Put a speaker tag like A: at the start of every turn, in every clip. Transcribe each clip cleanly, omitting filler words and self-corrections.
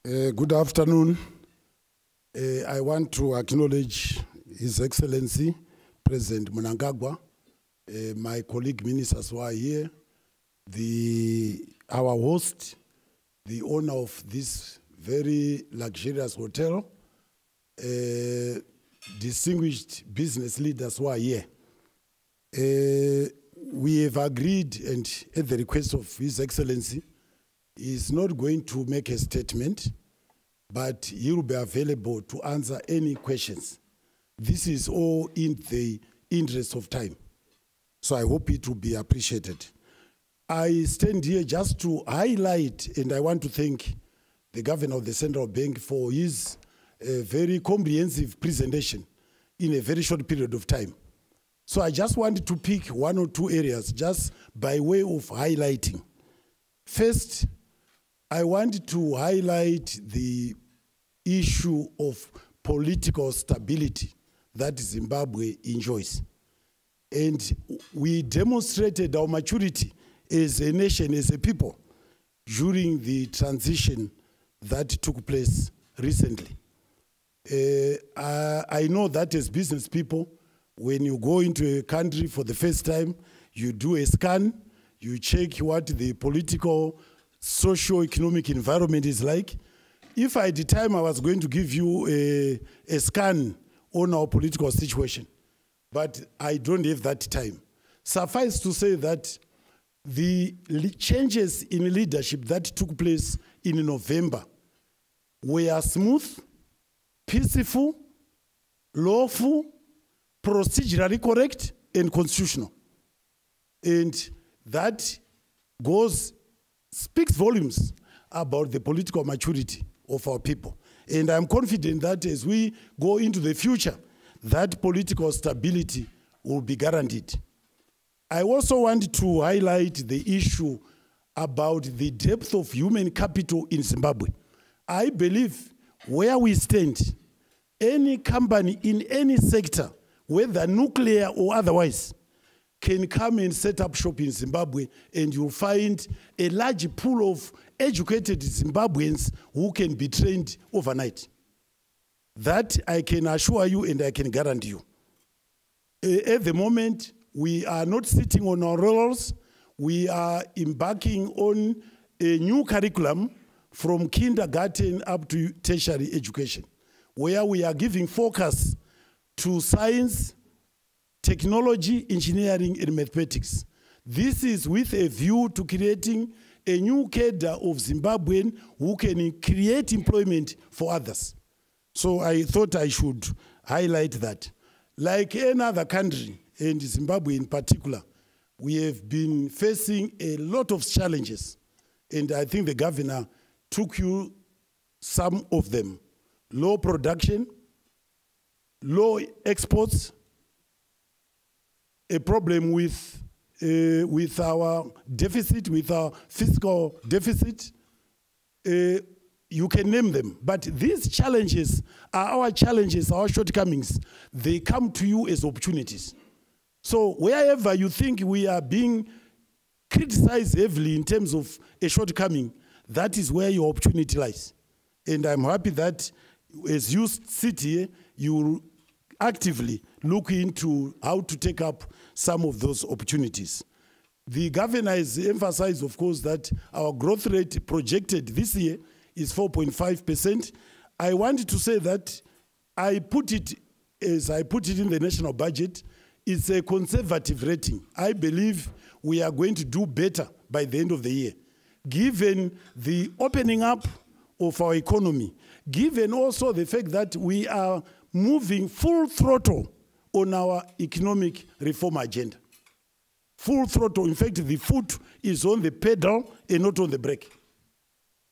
A: Good afternoon. I want to acknowledge His Excellency, President Mnangagwa, my colleague ministers who are here, our host, the owner of this very luxurious hotel, distinguished business leaders who are here. We have agreed, and at the request of His Excellency, he is not going to make a statement, but he will be available to answer any questions. This is all in the interest of time. So I hope it will be appreciated. I stand here just to highlight, and I want to thank the Governor of the Central Bank for his very comprehensive presentation in a very short period of time. So I just wanted to pick one or two areas just by way of highlighting. First, I want to highlight the issue of political stability that Zimbabwe enjoys. And we demonstrated our maturity as a nation, as a people, during the transition that took place recently. I know that as business people, when you go into a country for the first time, you do a scan, you check what the political, socio-economic environment is like. If at the time I was going to give you a scan on our political situation, but I don't have that time. Suffice to say that the changes in leadership that took place in November were smooth, peaceful, lawful, procedurally correct, and constitutional. And that speaks volumes about the political maturity of our people. And I'm confident that as we go into the future, that political stability will be guaranteed. I also want to highlight the issue about the depth of human capital in Zimbabwe. I believe where we stand, any company in any sector, whether nuclear or otherwise, can come and set up shop in Zimbabwe, and you'll find a large pool of educated Zimbabweans who can be trained overnight. That I can assure you and I can guarantee you. At the moment, we are not sitting on our laurels. We are embarking on a new curriculum from kindergarten up to tertiary education, where we are giving focus to science, technology, engineering, and mathematics. This is with a view to creating a new cadre of Zimbabwean who can create employment for others. So I thought I should highlight that. Like any other country, and Zimbabwe in particular, we have been facing a lot of challenges. And I think the governor took you some of them. Low production, low exports, a problem with our deficit, with our fiscal deficit. You can name them. But these challenges are our challenges, our shortcomings. They come to you as opportunities. So wherever you think we are being criticized heavily in terms of a shortcoming, that is where your opportunity lies. And I'm happy that as you sit here, you actively look into how to take up some of those opportunities. The governor has emphasized, of course, that our growth rate projected this year is 4.5%. I wanted to say that I put it in the national budget. It's a conservative rating. I believe we are going to do better by the end of the year, given the opening up of our economy, given also the fact that we are moving full throttle on our economic reform agenda. Full throttle. In fact, the foot is on the pedal and not on the brake.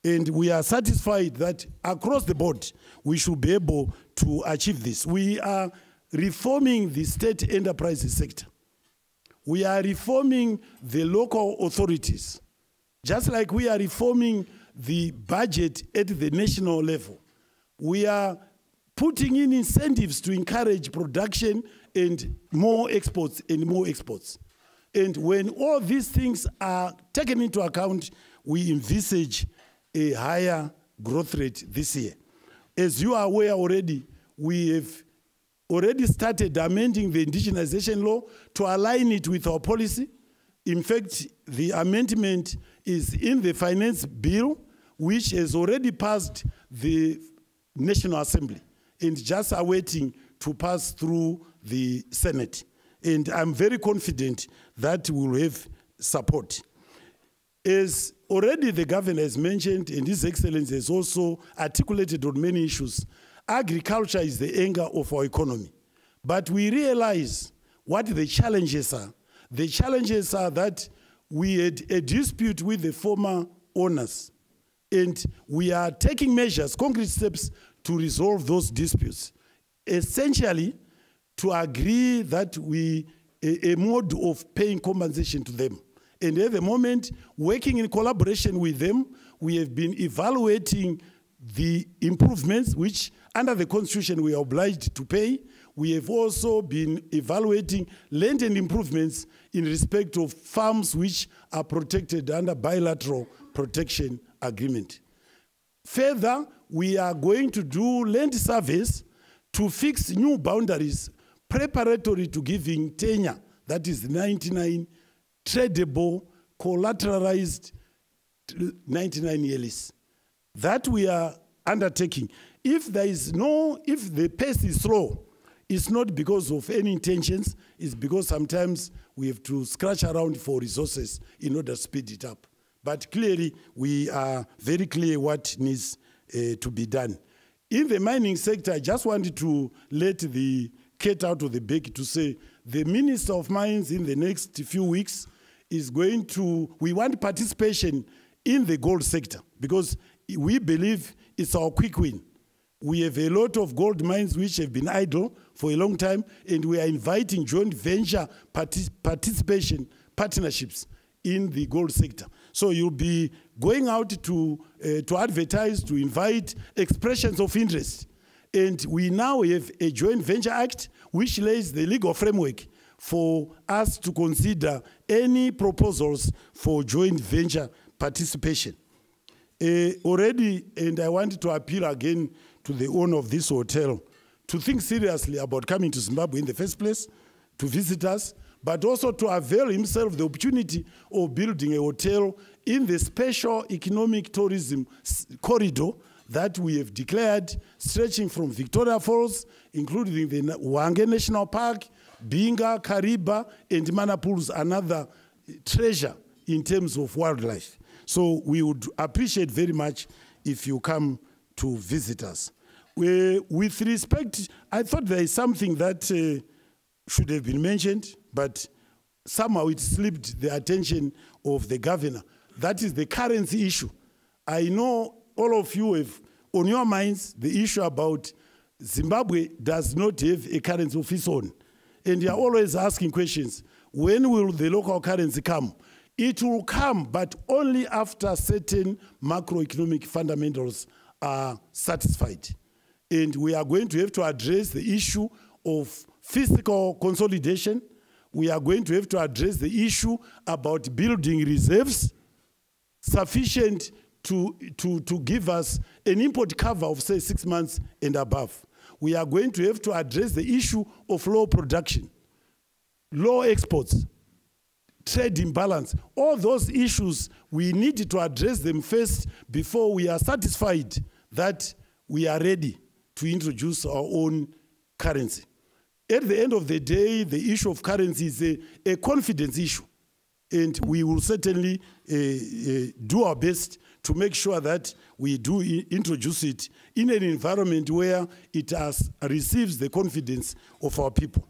A: And we are satisfied that across the board, we should be able to achieve this. We are reforming the state enterprises sector. We are reforming the local authorities, just like we are reforming the budget at the national level. We are putting in incentives to encourage production and more exports and more exports. And when all these things are taken into account, we envisage a higher growth rate this year. As you are aware already, we have already started amending the indigenization law to align it with our policy. In fact, the amendment is in the finance bill, which has already passed the National Assembly and just awaiting to pass through the Senate. And I'm very confident that we will have support. As already the governor has mentioned, and His Excellency has also articulated on many issues, agriculture is the anchor of our economy. But we realize what the challenges are. The challenges are that we had a dispute with the former owners, and we are taking measures, concrete steps, to resolve those disputes. Essentially, to agree that a mode of paying compensation to them. And at the moment, working in collaboration with them, we have been evaluating the improvements which, under the Constitution, we are obliged to pay. We have also been evaluating land and improvements in respect of farms which are protected under bilateral protection agreement. Further, we are going to do land surveys to fix new boundaries preparatory to giving tenure, that is 99 tradable, collateralized 99-year lease. That we are undertaking. If the pace is slow, it's not because of any intentions, it's because sometimes we have to scratch around for resources in order to speed it up. But clearly, we are very clear what needs to be done. In the mining sector, I just wanted to let the cat out of the bag to say the Minister of Mines in the next few weeks is going to, we want participation in the gold sector because we believe it's our quick win. We have a lot of gold mines which have been idle for a long time, and we are inviting joint venture participation partnerships in the gold sector. So you'll be going out to advertise, to invite expressions of interest. And we now have a joint venture act which lays the legal framework for us to consider any proposals for joint venture participation. Already, and I wanted to appeal again to the owner of this hotel to think seriously about coming to Zimbabwe in the first place, to visit us, but also to avail himself the opportunity of building a hotel in the special economic tourism corridor that we have declared, stretching from Victoria Falls, including the Hwange National Park, Binga, Kariba, and Manapul's another treasure in terms of wildlife. So we would appreciate very much if you come to visit us. With respect, I thought there is something that should have been mentioned, but somehow it slipped the attention of the governor. That is the currency issue. I know all of you have on your minds the issue about Zimbabwe does not have a currency of its own. And you are always asking questions. When will the local currency come? It will come, but only after certain macroeconomic fundamentals are satisfied. And we are going to have to address the issue of fiscal consolidation. We are going to have to address the issue about building reserves sufficient to give us an import cover of, say, 6 months and above. We are going to have to address the issue of low production, low exports, trade imbalance. All those issues, we need to address them first before we are satisfied that we are ready to introduce our own currency. At the end of the day, the issue of currency is a confidence issue. And we will certainly do our best to make sure that we do introduce it in an environment where it receives the confidence of our people.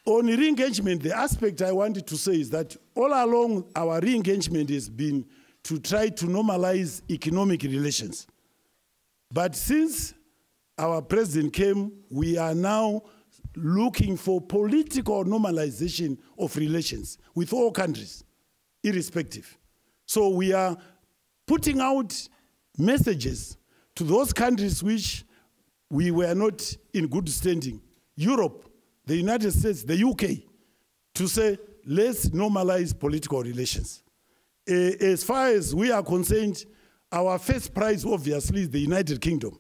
A: On re-engagement, the aspect I wanted to say is that all along our re-engagement has been to try to normalize economic relations. But since our president came, we are now looking for political normalization of relations with all countries, irrespective. So we are putting out messages to those countries which we were not in good standing, Europe, the United States, the UK, to say, let's normalize political relations. As far as we are concerned, Our first prize, obviously, is the United Kingdom,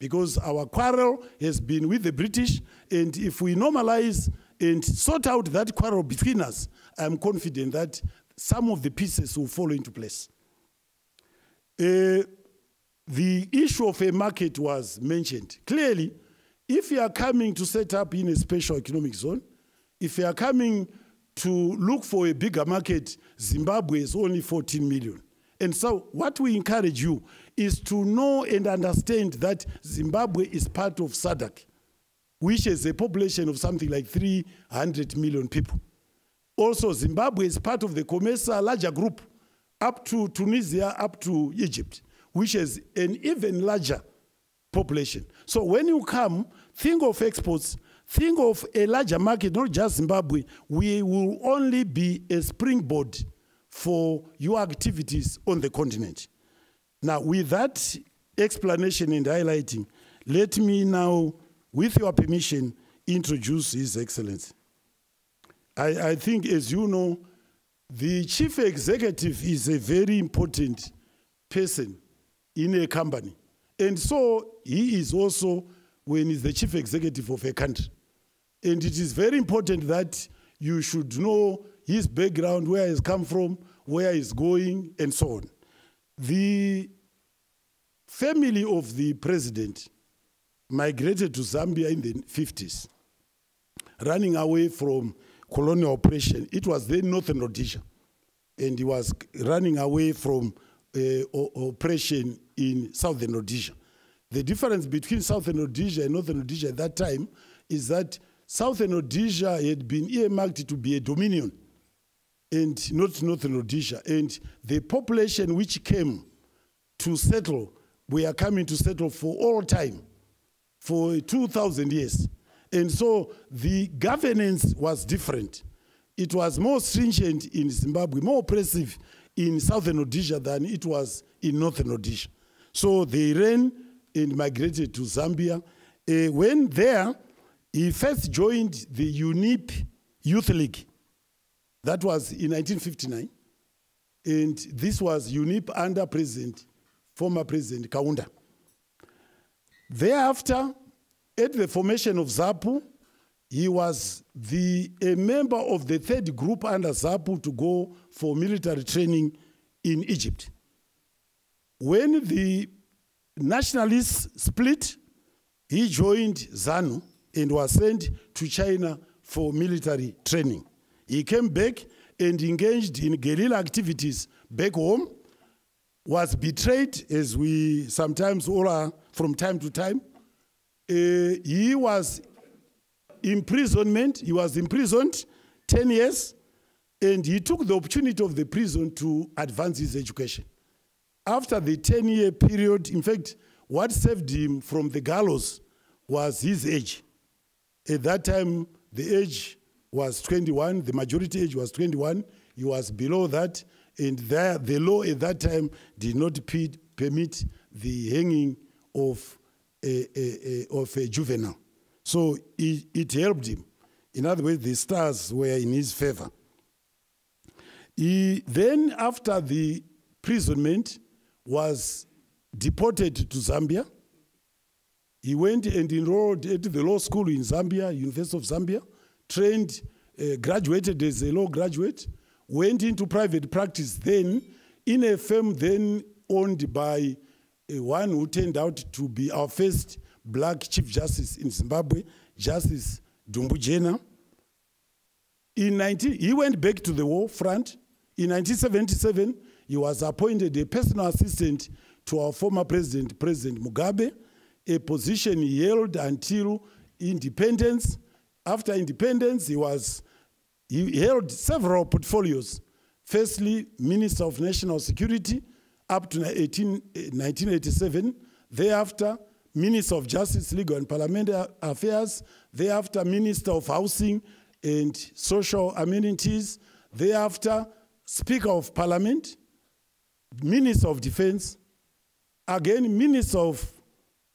A: because our quarrel has been with the British, and if we normalize and sort out that quarrel between us, I'm confident that some of the pieces will fall into place. The issue of a market was mentioned. Clearly, if you are coming to set up in a special economic zone, if you are coming to look for a bigger market, Zimbabwe is only 14 million. And so what we encourage you is to know and understand that Zimbabwe is part of SADC, which has a population of something like 300 million people. Also, Zimbabwe is part of the COMESA larger group, up to Tunisia, up to Egypt, which has an even larger population. So when you come, think of exports, think of a larger market, not just Zimbabwe. We will only be a springboard for your activities on the continent. Now, with that explanation and highlighting, let me now, with your permission, introduce His Excellency. I think, as you know, the chief executive is a very important person in a company. And so he is also, when he's the chief executive of a country. And it is very important that you should know his background, where he's come from, where he's going, and so on. The family of the president migrated to Zambia in the 50s, running away from colonial oppression. It was then Northern Rhodesia, and he was running away from oppression in Southern Rhodesia. The difference between Southern Rhodesia and Northern Rhodesia at that time is that Southern Rhodesia had been earmarked to be a dominion and not Northern Rhodesia. And the population which came to settle, we are coming to settle for all time, for 2,000 years. And so the governance was different. It was more stringent in Zimbabwe, more oppressive in Southern Rhodesia than it was in Northern Rhodesia. So they ran and migrated to Zambia. When there, he first joined the UNIP Youth League. That was in 1959. And this was UNIP under former President Kaunda. Thereafter, at the formation of ZAPU, he was a member of the third group under ZAPU to go for military training in Egypt. When the nationalists split, he joined ZANU and was sent to China for military training. He came back and engaged in guerrilla activities back home, was betrayed, as we sometimes all are from time to time. He was imprisoned 10 years, and he took the opportunity of the prison to advance his education. After the 10-year period, in fact, what saved him from the gallows was his age. At that time, the age was 21, the majority age was 21. He was below that, and the law at that time did not permit the hanging of a juvenile. So it helped him. In other words, the stars were in his favor. Then, after the imprisonment, was deported to Zambia. He went and enrolled at the law school in Zambia, University of Zambia, trained, graduated as a law graduate, went into private practice then in a firm then owned by one who turned out to be our first black Chief Justice in Zimbabwe, Justice Dumbujena. He went back to the war front. In 1977, he was appointed a personal assistant to our former president, President Mugabe, a position he held until independence. After independence, he held several portfolios. Firstly, Minister of National Security up to 1987. Thereafter, Minister of Justice, Legal and Parliamentary Affairs. Thereafter, Minister of Housing and Social Amenities. Thereafter, Speaker of Parliament, Minister of Defense, again, Minister of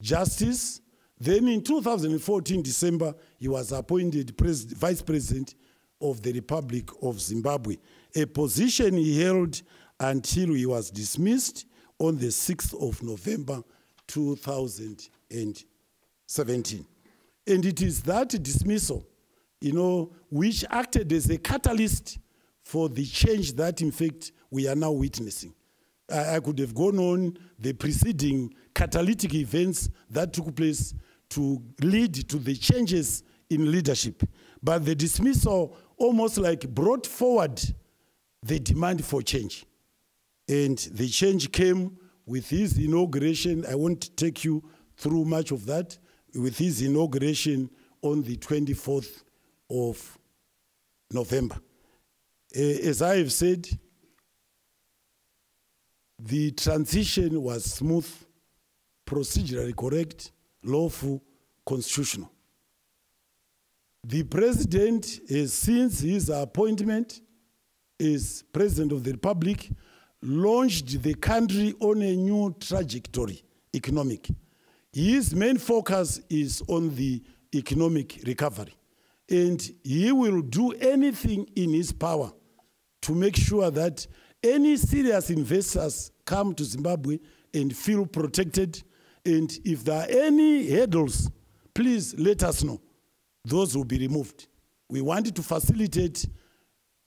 A: Justice. Then in 2014, December, he was appointed Vice President of the Republic of Zimbabwe, a position he held until he was dismissed on the 6th of November 2017. And it is that dismissal, which acted as a catalyst for the change that, in fact, we are now witnessing. I could have gone on the preceding catalytic events that took place to lead to the changes in leadership. But the dismissal almost like brought forward the demand for change. And the change came with his inauguration. I won't take you through much of that. With his inauguration on the 24th of November. As I have said, the transition was smooth, procedurally correct, lawful, constitutional. The president has, since his appointment as President of the Republic, launched the country on a new trajectory, economic. His main focus is on the economic recovery. And he will do anything in his power to make sure that any serious investors come to Zimbabwe and feel protected. And if there are any hurdles, please let us know. Those will be removed. We want to facilitate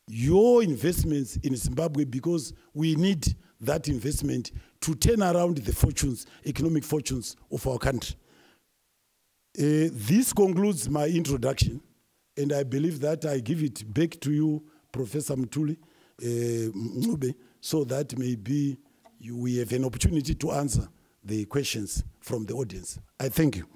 A: your investments in Zimbabwe because we need that investment to turn around the fortunes, economic fortunes of our country. This concludes my introduction, and I believe that I give it back to you, Professor Mutuli, so that maybe we have an opportunity to answer the questions from the audience. I thank you.